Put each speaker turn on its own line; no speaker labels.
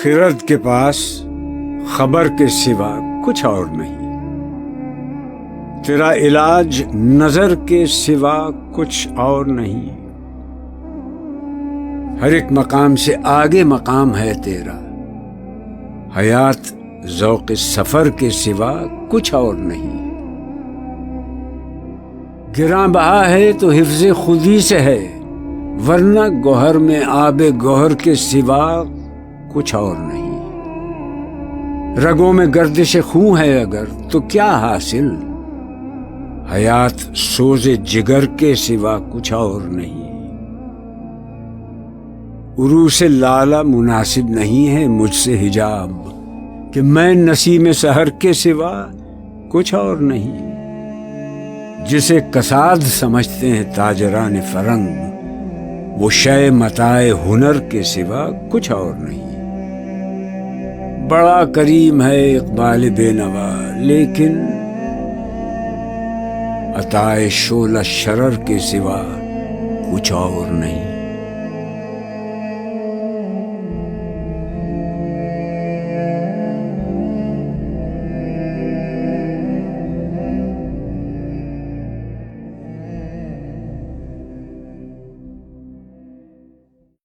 خرد کے پاس خبر کے سوا کچھ اور نہیں، تیرا علاج نظر کے سوا کچھ اور نہیں، ہر ایک مقام سے آگے مقام ہے تیرا، حیات ذوق سفر کے سوا کچھ اور نہیں، گراں بہا ہے تو حفظ خودی سے ہے، ورنہ گوہر میں آب گوہر کے سوا کچھ اور نہیں، رگوں میں گردش خون ہے اگر تو کیا حاصل، حیات سوز جگر کے سوا کچھ اور نہیں، عروس لالہ مناسب نہیں ہے مجھ سے حجاب کہ میں نسیم سحر کے سوا کچھ اور نہیں، جسے کساد سمجھتے ہیں تاجران فرنگ وہ شے متاع ہنر کے سوا کچھ اور نہیں، بڑا کریم ہے اقبال بے نوا لیکن عطائے شعلہ شرر کے سوا کچھ اور نہیں۔